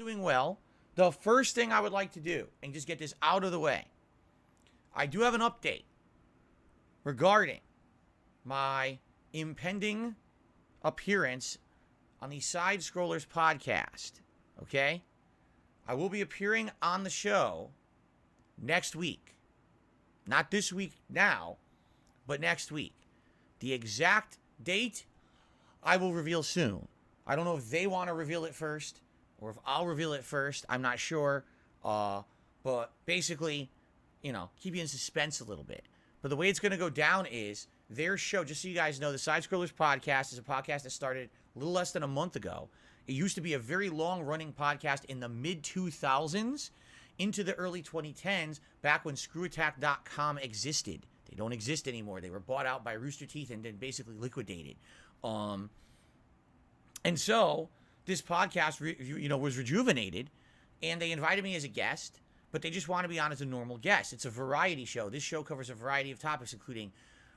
doing well. The first thing I would like to do, and just get this out of the way, I do have an update regarding my impending appearance on the Side Scrollers podcast. Okay? I will be appearing on the show next week. Not this week now, but next week. The exact date I will reveal soon. I don't know if they want to reveal it first or if I'll reveal it first. I'm not sure. But basically, keep you in suspense a little bit. But the way it's going to go down is their show, just so you guys know, the Side Scrollers podcast is a podcast that started a little less than a month ago. It used to be a very long-running podcast in the mid-2000s into the early 2010s, back when ScrewAttack.com existed. They don't exist anymore. They were bought out by Rooster Teeth and then basically liquidated. And so this podcast, was rejuvenated, and they invited me as a guest, but they just want to be on as a normal guest. It's a variety show. This show covers a variety of topics, including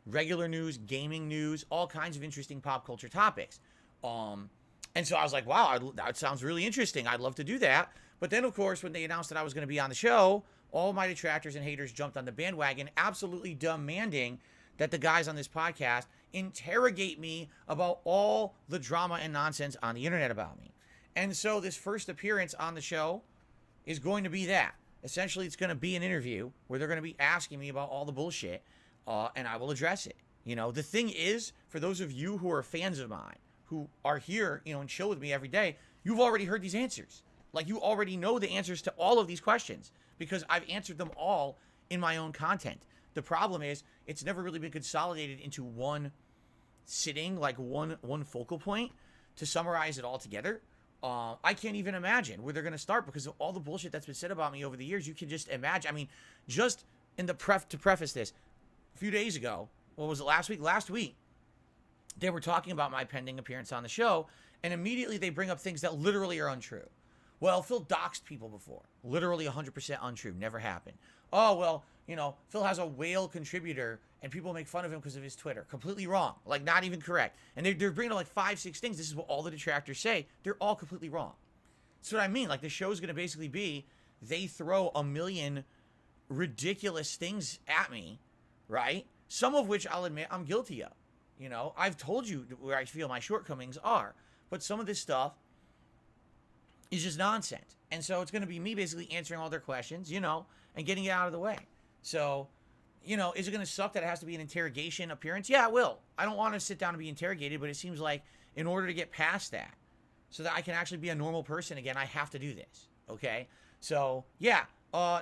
regular news, gaming news, all kinds of interesting pop culture topics. And so I was like, wow, that sounds really interesting. I'd love to do that. But then, of course, when they announced that I was going to be on the show, all my detractors and haters jumped on the bandwagon, absolutely demanding that the guys on this podcast interrogate me about all the drama and nonsense on the internet about me. And so this first appearance on the show is going to be that. Essentially, it's going to be an interview where they're going to be asking me about all the bullshit, and I will address it. The thing is, for those of you who are fans of mine, who are here, and chill with me every day, you've already heard these answers. Like, you already know the answers to all of these questions because I've answered them all in my own content. The problem is it's never really been consolidated into one sitting, like one focal point to summarize it all together. I can't even imagine where they're going to start because of all the bullshit that's been said about me over the years. You can just imagine. I mean, just in the to preface this, a few days ago, what was it, last week? Last week, they were talking about my pending appearance on the show, and immediately they bring up things that literally are untrue. Well, Phil doxed people before. Literally 100% untrue. Never happened. Oh, well, Phil has a whale contributor, and people make fun of him because of his Twitter. Completely wrong. Like, not even correct. And they're bringing up like 5-6 things. This is what all the detractors say. They're all completely wrong. That's what I mean. Like, the show's going to basically be, they throw a million ridiculous things at me, right? Some of which I'll admit I'm guilty of. I've told you where I feel my shortcomings are. But some of this stuff is just nonsense. And so it's going to be me basically answering all their questions, and getting it out of the way. So, is it going to suck that it has to be an interrogation appearance? Yeah, it will. I don't want to sit down and be interrogated, but it seems like in order to get past that, so that I can actually be a normal person again, I have to do this. Okay? So, yeah.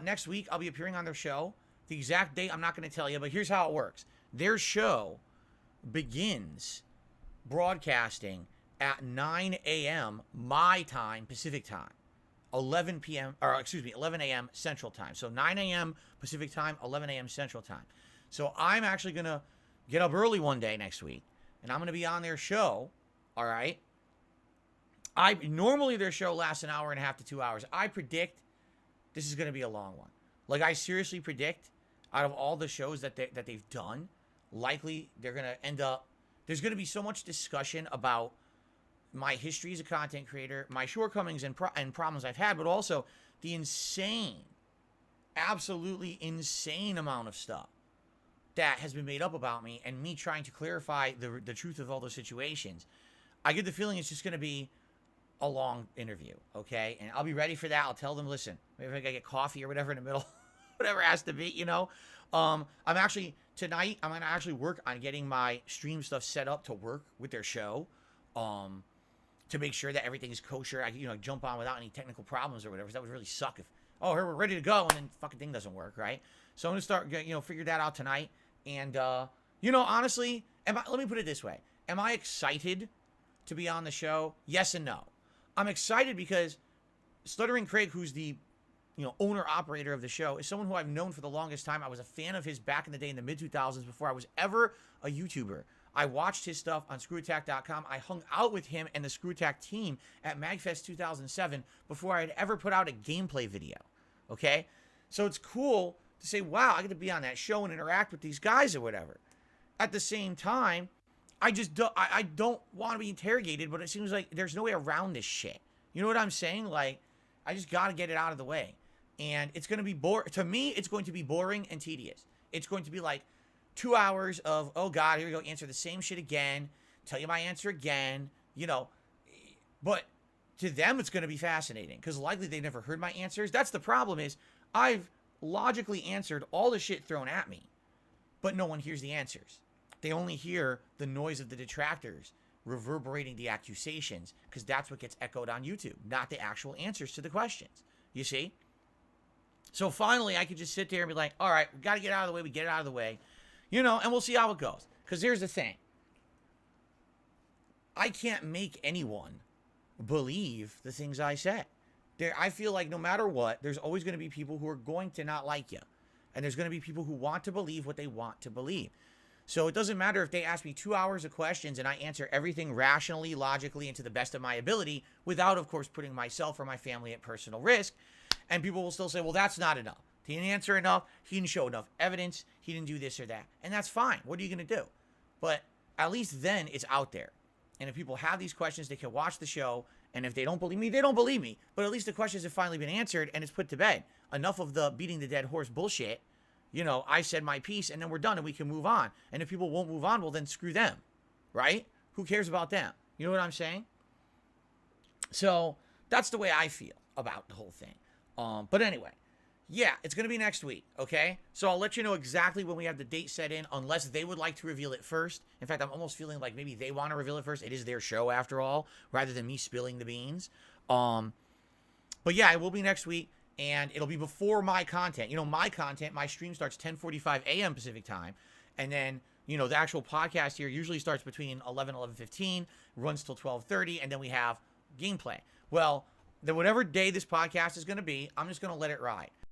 Next week, I'll be appearing on their show. The exact date, I'm not going to tell you, but here's how it works. Their show begins broadcasting at 9 a.m. my time, Pacific time, 11 a.m. Central time. So 9 a.m. Pacific time, 11 a.m. Central time. So I'm actually going to get up early one day next week, and I'm going to be on their show, all right? Normally their show lasts an hour and a half to 2 hours. I predict this is going to be a long one. Like, I seriously predict out of all the shows that they've done, likely they're going to end up, there's going to be so much discussion about my history as a content creator, my shortcomings and problems I've had, but also the absolutely insane amount of stuff that has been made up about me and me trying to clarify the truth of all those situations. I get the feeling it's just going to be a long interview, okay? And I'll be ready for that. I'll tell them, listen, maybe I got to get coffee or whatever in the middle, whatever it has to be, Tonight, I'm going to actually work on getting my stream stuff set up to work with their show, to make sure that everything is kosher. I jump on without any technical problems or whatever. That would really suck if, here, we're ready to go, and then fucking thing doesn't work, right? So I'm going to start, figure that out tonight. And, honestly, let me put it this way. Am I excited to be on the show? Yes and no. I'm excited because Stuttering Craig, who's the owner-operator of the show, is someone who I've known for the longest time. I was a fan of his back in the day in the mid-2000s before I was ever a YouTuber. I watched his stuff on ScrewAttack.com. I hung out with him and the ScrewAttack team at MagFest 2007 before I had ever put out a gameplay video, okay? So it's cool to say, wow, I get to be on that show and interact with these guys or whatever. At the same time, I don't want to be interrogated, but it seems like there's no way around this shit. You know what I'm saying? Like, I just got to get it out of the way. And it's going to be to me, it's going to be boring and tedious. It's going to be like 2 hours of, oh God, here we go, answer the same shit again, tell you my answer again, you know. But to them, it's going to be fascinating because likely they never heard my answers. That's the problem is I've logically answered all the shit thrown at me, but no one hears the answers. They only hear the noise of the detractors reverberating the accusations because that's what gets echoed on YouTube, not the actual answers to the questions. You see? So finally, I could just sit there and be like, all right, we got to get out of the way. We get it out of the way, you know, and we'll see how it goes. Because here's the thing. I can't make anyone believe the things I say. I feel like no matter what, there's always going to be people who are going to not like you. And there's going to be people who want to believe what they want to believe. So it doesn't matter if they ask me 2 hours of questions and I answer everything rationally, logically, and to the best of my ability without, of course, putting myself or my family at personal risk. And people will still say, well, that's not enough. He didn't answer enough. He didn't show enough evidence. He didn't do this or that. And that's fine. What are you going to do? But at least then it's out there. And if people have these questions, they can watch the show. And if they don't believe me, they don't believe me. But at least the questions have finally been answered and it's put to bed. Enough of the beating the dead horse bullshit. You know, I said my piece and then we're done and we can move on. And if people won't move on, well, then screw them. Right? Who cares about them? You know what I'm saying? So that's the way I feel about the whole thing. But anyway, yeah, it's going to be next week, okay? So I'll let you know exactly when we have the date set in, unless they would like to reveal it first. In fact, I'm almost feeling like maybe they want to reveal it first. It is their show, after all, rather than me spilling the beans. But yeah, it will be next week, and it'll be before my content. You know, my content, my stream starts 10:45 a.m. Pacific time, and then, you know, the actual podcast here usually starts between 11:15, runs till 12:30, and then we have gameplay. Well, then whatever day this podcast is going to be, I'm just going to let it ride.